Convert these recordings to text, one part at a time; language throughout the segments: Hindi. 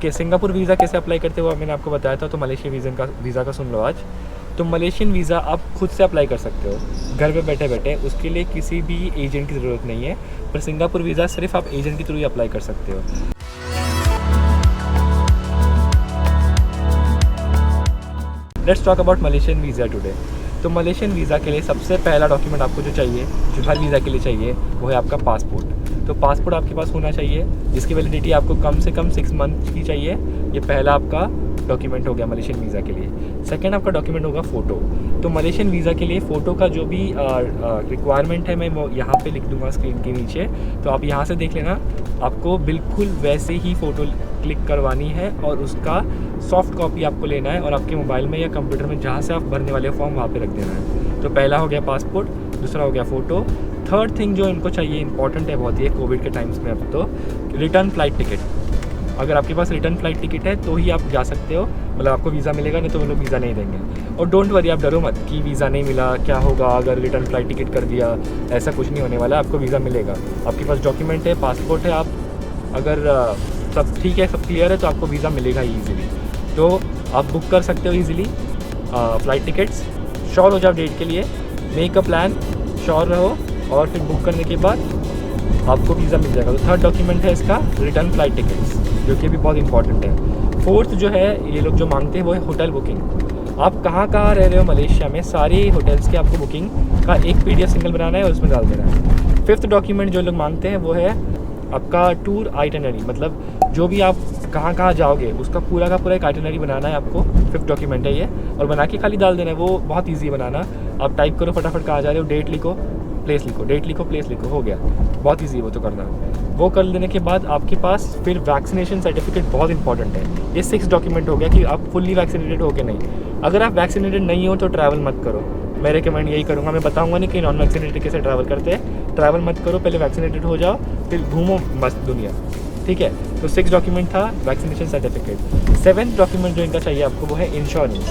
कि सिंगापुर वीज़ा कैसे अप्लाई करते हो मैंने आपको बताया था, तो मलेशिया वीज़ा का सुन लो आज। तो मलेशियन वीज़ा आप खुद से अप्लाई कर सकते हो घर पे बैठे बैठे, उसके लिए किसी भी एजेंट की ज़रूरत नहीं है। पर सिंगापुर वीज़ा सिर्फ आप एजेंट के थ्रू ही अप्लाई कर सकते हो। Let's talk about Malaysian visa today. तो मलेशियन वीज़ा के लिए सबसे पहला डॉक्यूमेंट आपको जो चाहिए, जो हर वीज़ा के लिए चाहिए, वो है आपका पासपोर्ट। तो पासपोर्ट आपके पास होना चाहिए, जिसकी वैलिडिटी आपको कम से कम 6 मंथ की चाहिए। ये पहला आपका डॉक्यूमेंट हो गया मलेशियन वीज़ा के लिए। सेकंड आपका डॉक्यूमेंट होगा फ़ोटो। तो मलेशियन वीज़ा के लिए फ़ोटो का जो भी रिक्वायरमेंट है मैं वो यहाँ पे लिख दूँगा स्क्रीन के नीचे, तो आप यहाँ से देख लेना। आपको बिल्कुल वैसे ही फ़ोटो क्लिक करवानी है और उसका सॉफ्ट कॉपी आपको लेना है और आपके मोबाइल में या कंप्यूटर में जहाँ से आप भरने वाले फॉर्म वहाँ पे रख देना है। तो पहला हो गया पासपोर्ट, दूसरा हो गया फ़ोटो। थर्ड थिंग जो इनको चाहिए, इंपॉर्टेंट है बहुत, ये कोविड के टाइम्स में अब तो, रिटर्न फ़्लाइट टिकट। अगर आपके पास रिटर्न फ़्लाइट टिकट है तो ही आप जा सकते हो, मतलब आपको वीज़ा मिलेगा, नहीं तो वो लोग वीज़ा नहीं देंगे। और डोंट वरी, आप डरो मत कि वीज़ा नहीं मिला, क्या होगा अगर रिटर्न फ़्लाइट टिकट कर दिया। ऐसा कुछ नहीं होने वाला, आपको वीज़ा मिलेगा। आपके पास डॉक्यूमेंट है, पासपोर्ट है, आप अगर सब ठीक है, सब क्लियर है, तो आपको वीज़ा मिलेगा ही ईज़िली। तो आप बुक कर सकते हो ईज़िली फ़्लाइट टिकट्स। श्योर हो जाओ डेट के लिए, मेक अ प्लान, श्योर रहो, और फिर बुक करने के बाद आपको वीज़ा मिल जाएगा। तो थर्ड डॉक्यूमेंट है इसका रिटर्न फ़्लाइट टिकट्स, जो कि भी बहुत इंपॉर्टेंट है। फोर्थ जो है ये लोग जो मांगते हैं वो है होटल बुकिंग। आप कहाँ कहाँ रह रहे हो मलेशिया में, सारे होटल्स के आपको बुकिंग का एक PDF सिंगल बनाना है और उसमें डाल देना है। फिफ्थ डॉक्यूमेंट जो लोग मांगते हैं वो है आपका टूर आइटनरी, मतलब जो भी आप कहाँ कहाँ जाओगे उसका पूरा का पूरा एक आइटनरी बनाना है आपको। फिफ्थ डॉक्यूमेंट है ये, और बना के खाली डाल देना है। वो बहुत ईजी है बनाना। आप टाइप करो फटाफट, कहाँ जा रहे हो, डेट लिखो, प्लेस लिखो, डेट लिखो, प्लेस लिखो, हो गया। बहुत ईजी है वो तो करना। वो कर लेने के बाद आपके पास फिर वैक्सीनेशन सर्टिफिकेट बहुत इंपॉर्टेंट है। ये 6 डॉक्यूमेंट हो गया कि आप फुल्ली वैक्सीनेटेड हो कि नहीं। अगर आप वैक्सीनेटेड नहीं हो तो ट्रैवल मत करो। मैं रिकमेंड यही करूँगा, मैं बताऊँगा नहीं कि नॉन वैक्सीनेटेड कैसे ट्रैवल करते हैं। ट्रैवल मत करो, पहले वैक्सीनेटेड हो जाओ, फिर घूमो मस्त दुनिया, ठीक है। तो 6 डॉक्यूमेंट था वैक्सीनेशन सर्टिफिकेट। 7th डॉक्यूमेंट जो इनका चाहिए आपको वो है इंश्योरेंस।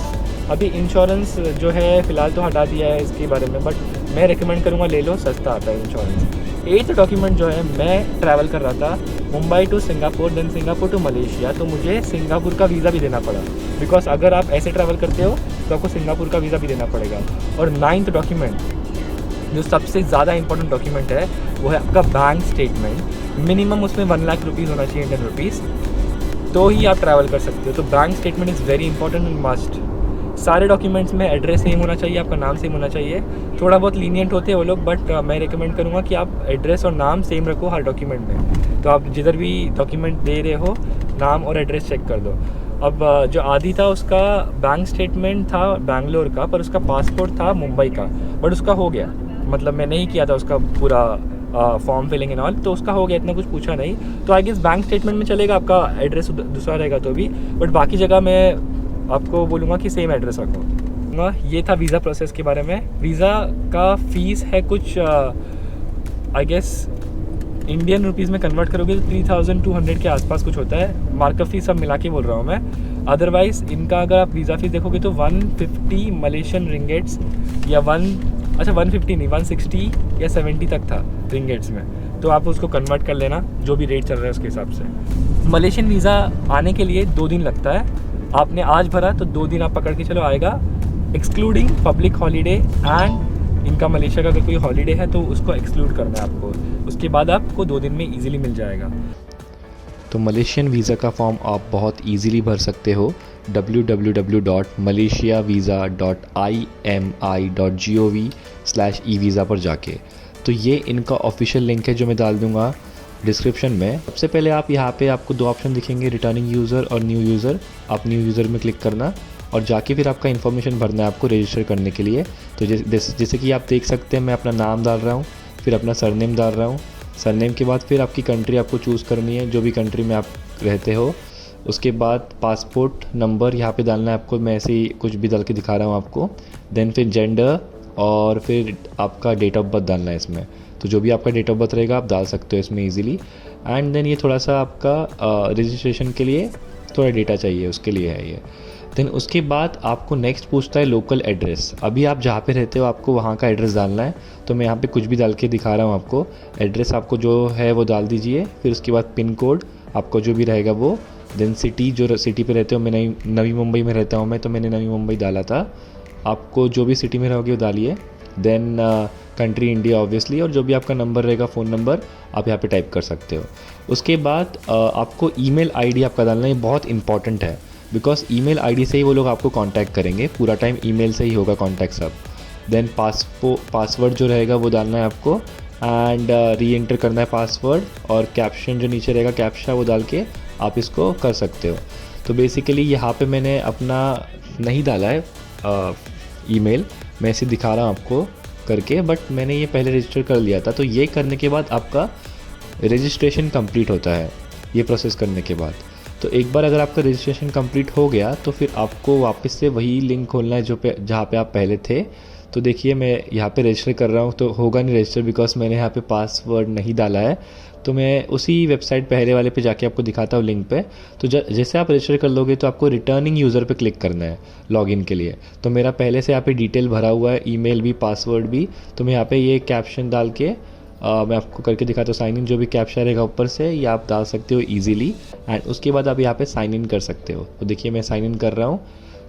अभी इंश्योरेंस जो है फ़िलहाल तो हटा दिया है इसके बारे में, बट मैं रिकमेंड करूँगा ले लो, सस्ता आता है इंश्योरेंस। 8th डॉक्यूमेंट जो है, मैं ट्रैवल कर रहा था Mumbai to Singapore, then Singapore to Malaysia, तो मुझे सिंगापुर का वीज़ा भी देना पड़ा, बिकॉज अगर आप ऐसे ट्रैवल करते हो तो आपको सिंगापुर का वीज़ा भी देना पड़ेगा। और 9th डॉक्यूमेंट जो सबसे ज़्यादा इंपॉर्टेंट डॉक्यूमेंट है वो है आपका बैंक स्टेटमेंट। मिनिमम उसमें 1 लाख रुपीज़ होना चाहिए, इंडियन रुपीज़, तो ही आप ट्रैवल कर सकते हो। तो bank statement is very important and must. सारे डॉक्यूमेंट्स में एड्रेस सेम होना चाहिए, आपका नाम सेम होना चाहिए। थोड़ा बहुत लीनियंट होते हैं वो लोग, बट मैं रिकमेंड करूँगा कि आप एड्रेस और नाम सेम रखो हर डॉक्यूमेंट में। तो आप जिधर भी डॉक्यूमेंट दे रहे हो, नाम और एड्रेस चेक कर दो। अब जो आदि था उसका बैंक स्टेटमेंट था बैंगलोर का, पर उसका पासपोर्ट था मुंबई का, बट उसका हो गया। मतलब मैंने ही किया था उसका पूरा फॉर्म फिलिंग एंड ऑल, तो उसका हो गया, इतना कुछ पूछा नहीं। तो आई गेस बैंक स्टेटमेंट में चलेगा, आपका एड्रेस दूसरा रहेगा तो भी, बट बाकी जगह मैं आपको बोलूँगा कि सेम एड्रेस रखो। ये था वीज़ा प्रोसेस के बारे में। वीज़ा का फ़ीस है कुछ आई गेस इंडियन रुपीज़ में कन्वर्ट करोगे तो 3200 के आसपास कुछ होता है। मार्कअप फ़ीस सब मिला के बोल रहा हूँ मैं। अदरवाइज़ इनका अगर आप वीज़ा फ़ीस देखोगे तो 150 मलेशियन रिंगेट्स या 150 नहीं, 160 या 70 तक था रिंगेट्स में। तो आप उसको कन्वर्ट कर लेना, जो भी रेट चल रहा है उसके हिसाब से। मलेशियन वीज़ा आने के लिए 2 दिन लगता है। आपने आज भरा तो 2 दिन आप पकड़ के चलो आएगा, एक्सक्लूडिंग पब्लिक हॉलीडे एंड इनका मलेशिया का अगर कोई हॉलीडे है तो उसको एक्सक्लूड करना है आपको। उसके बाद आपको 2 दिन में ईजिली मिल जाएगा। तो मलेशियन वीज़ा का फॉर्म आप बहुत इजीली भर सकते हो www.malaysiavisa.imi.gov/e-visa पर जाके। तो ये इनका ऑफिशियल लिंक है जो मैं डाल दूँगा डिस्क्रिप्शन में। सबसे पहले आप यहाँ पे आपको 2 ऑप्शन दिखेंगे, रिटर्निंग यूज़र और न्यू यूज़र। आप न्यू यूज़र में क्लिक करना और जाके फिर आपका इन्फॉर्मेशन भरना है आपको रजिस्टर करने के लिए। तो जैसे कि आप देख सकते हैं मैं अपना नाम डाल रहा हूँ, फिर अपना सरनेम डाल रहा हूँ। सरनेम के बाद फिर आपकी कंट्री आपको चूज़ करनी है, जो भी कंट्री में आप रहते हो। उसके बाद पासपोर्ट नंबर यहाँ पे डालना है आपको, मैं ऐसे ही कुछ भी डाल के दिखा रहा हूँ आपको। देन फिर जेंडर और फिर आपका डेट ऑफ बर्थ डालना है इसमें। तो जो भी आपका डेट ऑफ बर्थ रहेगा आप डाल सकते हो इसमें इजीली। एंड देन ये थोड़ा सा आपका रजिस्ट्रेशन के लिए थोड़ा डेटा चाहिए, उसके लिए है ये। देन उसके बाद आपको नेक्स्ट पूछता है लोकल एड्रेस। अभी आप जहाँ पे रहते हो आपको वहाँ का एड्रेस डालना है। तो मैं यहाँ पे कुछ भी डाल के दिखा रहा हूँ आपको। एड्रेस आपको जो है वो डाल दीजिए, फिर उसके बाद पिन कोड आपको जो भी रहेगा वो देन सिटी, जो सिटी पे रहते हो, मैं नवी मुंबई में रहता हूँ मैं, तो मैंने नवी मुंबई डाला था। आपको जो भी सिटी में रहोगे वो डालिए। देन कंट्री इंडिया ऑब्वियसली, और जो भी आपका नंबर रहेगा, फ़ोन नंबर, आप यहाँ पे टाइप कर सकते हो। उसके बाद आपको ईमेल आईडी आपका डालना, ये बहुत इंपॉर्टेंट है, बिकॉज ईमेल आईडी से ही वो लोग आपको कांटेक्ट करेंगे, पूरा टाइम ईमेल से ही होगा कांटेक्ट सब। देन पासवर्ड जो रहेगा वो डालना है आपको, एंड री एंटर करना है पासवर्ड, और कैप्शन जो नीचे रहेगा कैप्शा, वो डाल के आप इसको कर सकते हो। तो बेसिकली यहाँ पे मैंने अपना नहीं डाला है ईमेल, मैं ऐसे दिखा रहा हूँ आपको करके, बट मैंने ये पहले रजिस्टर कर लिया था। तो ये करने के बाद आपका रजिस्ट्रेशन कंप्लीट होता है, ये प्रोसेस करने के बाद। तो एक बार अगर आपका रजिस्ट्रेशन कंप्लीट हो गया तो फिर आपको वापस से वही लिंक खोलना है जहाँ पे आप पहले थे। तो देखिए मैं यहाँ पे रजिस्टर कर रहा हूँ, तो होगा नहीं रजिस्टर, बिकॉज मैंने यहाँ पे पासवर्ड नहीं डाला है। तो मैं उसी वेबसाइट पहले वाले पे जाके आपको दिखाता हूँ लिंक पे। तो जैसे आप रजिस्टर कर लोगे तो आपको रिटर्निंग यूज़र पे क्लिक करना है लॉगिन के लिए। तो मेरा पहले से यहाँ पे डिटेल भरा हुआ है, ईमेल भी, पासवर्ड भी। तो मैं यहाँ पे ये कैप्शन डाल के मैं आपको करके दिखाता हूँ साइन इन। जो भी कैप्शन रहेगा ऊपर से ये आप डाल सकते हो ईजिली, एंड उसके बाद आप यहाँ पे साइन इन कर सकते हो। तो देखिए मैं साइन इन कर रहा हूँ।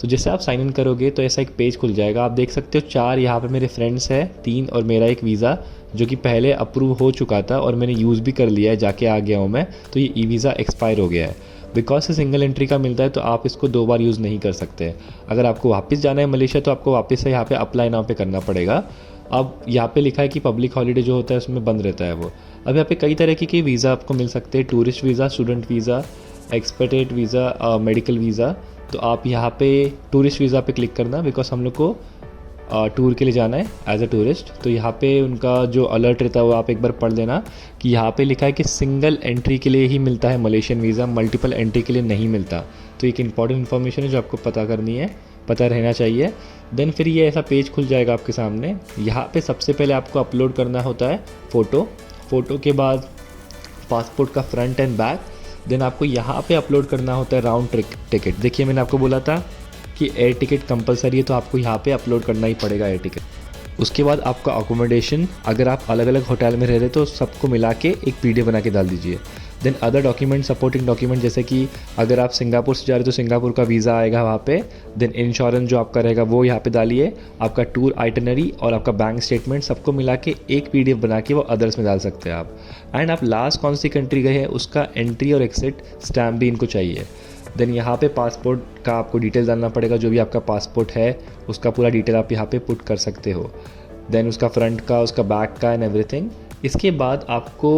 तो जैसे आप साइन इन करोगे तो ऐसा एक पेज खुल जाएगा। आप देख सकते हो 4 यहाँ पे मेरे फ्रेंड्स हैं, 3 और मेरा एक वीज़ा जो कि पहले अप्रूव हो चुका था और मैंने यूज़ भी कर लिया है, जाके आ गया हूँ मैं। तो ये ई वीज़ा एक्सपायर हो गया है। बिकॉज से सिंगल एंट्री का मिलता है तो आप इसको 2 बार यूज़ नहीं कर सकते। अगर आपको वापस जाना है मलेशिया तो आपको वापस से यहाँ पे अप्लाई नाउ पे करना पड़ेगा। अब यहाँ पे लिखा है कि पब्लिक हॉलीडे जो होता है उसमें बंद रहता है वो। अब यहाँ पे कई तरह के वीज़ा आपको मिल सकते हैं, tourist visa, student visa, expatriate visa, medical visa. तो आप यहाँ पे टूरिस्ट वीज़ा पे क्लिक करना, बिकॉज हम लोग को टूर के लिए जाना है एज अ टूरिस्ट। तो यहाँ पे उनका जो अलर्ट रहता है वो आप एक बार पढ़ लेना कि यहाँ पे लिखा है कि सिंगल एंट्री के लिए ही मिलता है मलेशियन वीज़ा, मल्टीपल एंट्री के लिए नहीं मिलता। तो एक इंपॉर्टेंट इन्फॉर्मेशन है जो आपको पता करनी है, पता रहना चाहिए। देन फिर ये ऐसा पेज खुल जाएगा आपके सामने। यहाँ पे सबसे पहले आपको अपलोड करना होता है फ़ोटो के बाद पासपोर्ट का फ्रंट एंड बैक। देन आपको यहाँ पे अपलोड करना होता है राउंड टिकट। देखिए मैंने आपको बोला था कि एयर टिकट कंपलसरी है, तो आपको यहाँ पे अपलोड करना ही पड़ेगा एयर टिकट। उसके बाद आपका अकोमोडेशन, अगर आप अलग अलग होटल में रह रहे तो सबको मिला के एक PDF बना के डाल दीजिए। Then other document, supporting document, जैसे कि अगर आप सिंगापुर से जा रहे हो तो सिंगापुर का वीज़ा आएगा वहाँ पे। देन इंश्योरेंस जो आपका रहेगा वो यहाँ पे डालिए, आपका टूर आइटनरी और आपका बैंक स्टेटमेंट, सबको मिला के एक PDF बना के वो अदर्स में डाल सकते हैं आप। एंड आप लास्ट कौन सी कंट्री गए हैं उसका एंट्री और एक्सिट स्टैम्प भी इनको चाहिए। देन यहाँ पे पासपोर्ट का आपको डिटेल डालना पड़ेगा, जो भी आपका पासपोर्ट है उसका पूरा डिटेल आप यहाँ पे पुट कर सकते हो। देन उसका फ्रंट का, उसका बैक का एंड एवरीथिंग। इसके बाद आपको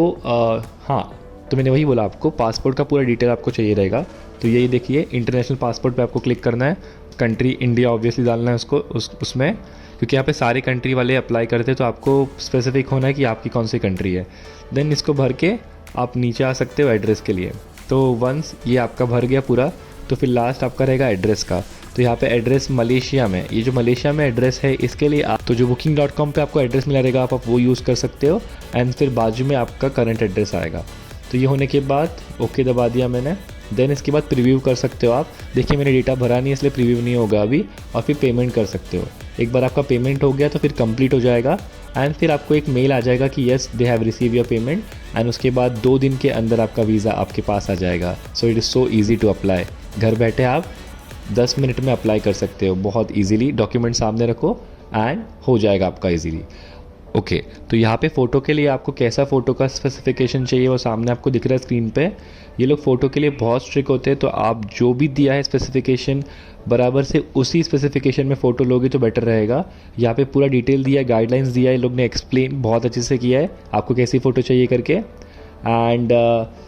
हाँ, तो मैंने वही बोला, आपको पासपोर्ट का पूरा डिटेल आपको चाहिए रहेगा। तो यही देखिए, इंटरनेशनल पासपोर्ट पे आपको क्लिक करना है, कंट्री इंडिया ऑब्वियसली डालना है उसको उसमें, क्योंकि यहाँ पे सारे कंट्री वाले अप्लाई करते हैं तो आपको स्पेसिफिक होना है कि आपकी कौन सी कंट्री है। देन इसको भर के आप नीचे आ सकते हो एड्रेस के लिए। तो वंस ये आपका भर गया पूरा तो फिर लास्ट आपका रहेगा एड्रेस का। तो यहाँ पे एड्रेस मलेशिया में, ये जो मलेशिया में एड्रेस है इसके लिए आप तो जो booking.com पे आपको एड्रेस मिला रहेगा आप वो यूज़ कर सकते हो। एंड फिर बाजू में आपका करंट एड्रेस आएगा। तो ये होने के बाद ओके दबा दिया मैंने। देन इसके बाद प्रीव्यू कर सकते हो आप। देखिए मैंने डेटा भरा नहीं इसलिए प्रीव्यू नहीं होगा अभी। और फिर पेमेंट कर सकते हो। एक बार आपका पेमेंट हो गया तो फिर कंप्लीट हो जाएगा एंड फिर आपको एक मेल आ जाएगा कि yes they have receive your payment. And उसके बाद 2 दिन के अंदर आपका वीज़ा आपके पास आ जाएगा। So it is so easy to apply. घर बैठे आप 10 मिनट में अप्लाई कर सकते हो बहुत ईजिली। डॉक्यूमेंट सामने रखो एंड हो जाएगा आपका ईजिली। ओके, तो यहाँ पे फ़ोटो के लिए आपको कैसा फ़ोटो का स्पेसिफिकेशन चाहिए वो सामने आपको दिख रहा है स्क्रीन पे। ये लोग फ़ोटो के लिए बहुत स्ट्रिक्ट होते हैं, तो आप जो भी दिया है स्पेसिफिकेशन बराबर से उसी स्पेसिफिकेशन में फ़ोटो लोगे तो बेटर रहेगा। यहाँ पे पूरा डिटेल दिया है, गाइडलाइंस दिया है, लोग ने एक्सप्लेन बहुत अच्छे से किया है आपको कैसी फ़ोटो चाहिए करके। एंड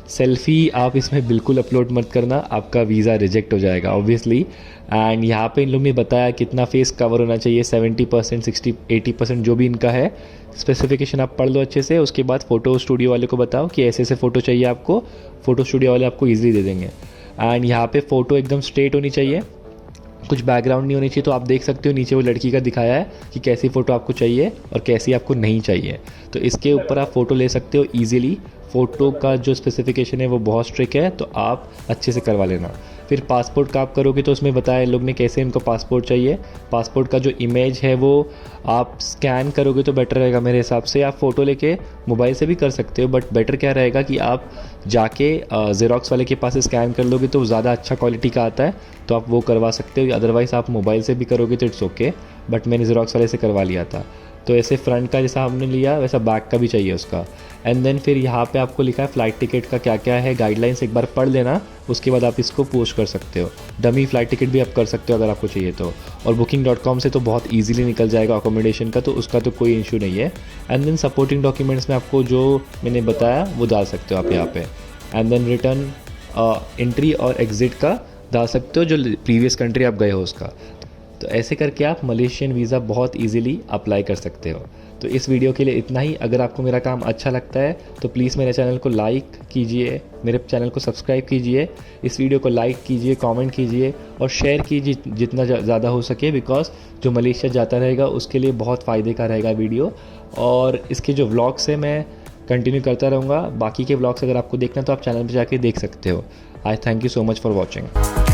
सेल्फ़ी आप इसमें बिल्कुल अपलोड मत करना, आपका वीज़ा रिजेक्ट हो जाएगा ऑब्वियसली। एंड यहाँ पे इन लोग ने बताया कितना फेस कवर होना चाहिए, 70%, 60, 80% जो भी इनका है स्पेसिफिकेशन आप पढ़ लो अच्छे से। उसके बाद फ़ोटो स्टूडियो वाले को बताओ कि ऐसे ऐसे फ़ोटो चाहिए आपको, फ़ोटो स्टूडियो वाले आपको ईजिली दे देंगे। एंड यहाँ पे फ़ोटो एकदम स्ट्रेट होनी चाहिए, कुछ बैकग्राउंड नहीं होनी चाहिए। तो आप देख सकते हो नीचे वो लड़की का दिखाया है कि कैसी फ़ोटो आपको चाहिए और कैसी आपको नहीं चाहिए। तो इसके ऊपर आप फ़ोटो ले सकते हो ईजिली। फ़ोटो का जो स्पेसिफिकेशन है वो बहुत स्ट्रिक्ट है, तो आप अच्छे से करवा लेना। फिर पासपोर्ट का आप करोगे तो उसमें बताया लोग ने कैसे इनको पासपोर्ट चाहिए। पासपोर्ट का जो इमेज है वो आप स्कैन करोगे तो बेटर रहेगा मेरे हिसाब से। आप फ़ोटो लेके मोबाइल से भी कर सकते हो, बट बेटर क्या रहेगा कि आप जाके ज़ेरॉक्स वाले के पास स्कैन कर लोगे तो ज़्यादा अच्छा क्वालिटी का आता है, तो आप वो करवा सकते हो। अदरवाइज़ आप मोबाइल से भी करोगे तो इट्स ओके, बट मैंने ज़ेरॉक्स वाले से करवा लिया था। तो ऐसे फ्रंट का जैसा हमने लिया वैसा बैक का भी चाहिए उसका। एंड देन फिर यहाँ पे आपको लिखा है फ़्लाइट टिकट का क्या क्या है, गाइडलाइंस एक बार पढ़ लेना, उसके बाद आप इसको पोस्ट कर सकते हो। डमी फ़्लाइट टिकट भी आप कर सकते हो अगर आपको चाहिए तो। और booking.com से तो बहुत ईजिली निकल जाएगा अकोमोडेशन का, तो उसका तो कोई इशू नहीं है। एंड देन सपोर्टिंग डॉक्यूमेंट्स में आपको जो मैंने बताया वो डाल सकते हो आप यहाँ पे। एंड देन रिटर्न एंट्री और एग्ज़िट का डाल सकते हो, जो प्रीवियस कंट्री आप गए हो उसका। तो ऐसे करके आप मलेशियन वीज़ा बहुत इजीली अप्लाई कर सकते हो। तो इस वीडियो के लिए इतना ही। अगर आपको मेरा काम अच्छा लगता है तो प्लीज़ मेरे चैनल को लाइक कीजिए, मेरे चैनल को सब्सक्राइब कीजिए, इस वीडियो को लाइक कीजिए, कमेंट कीजिए और शेयर कीजिए जितना ज़्यादा हो सके, बिकॉज जो मलेशिया जाता रहेगा उसके लिए बहुत फ़ायदे का रहेगा वीडियो। और इसके जो व्लॉग्स हैं मैं कंटिन्यू करता रहूँगा। बाकी के व्लॉग्स अगर आपको देखना है तो आप चैनल पर जाके देख सकते हो। आई thank you so much for watching.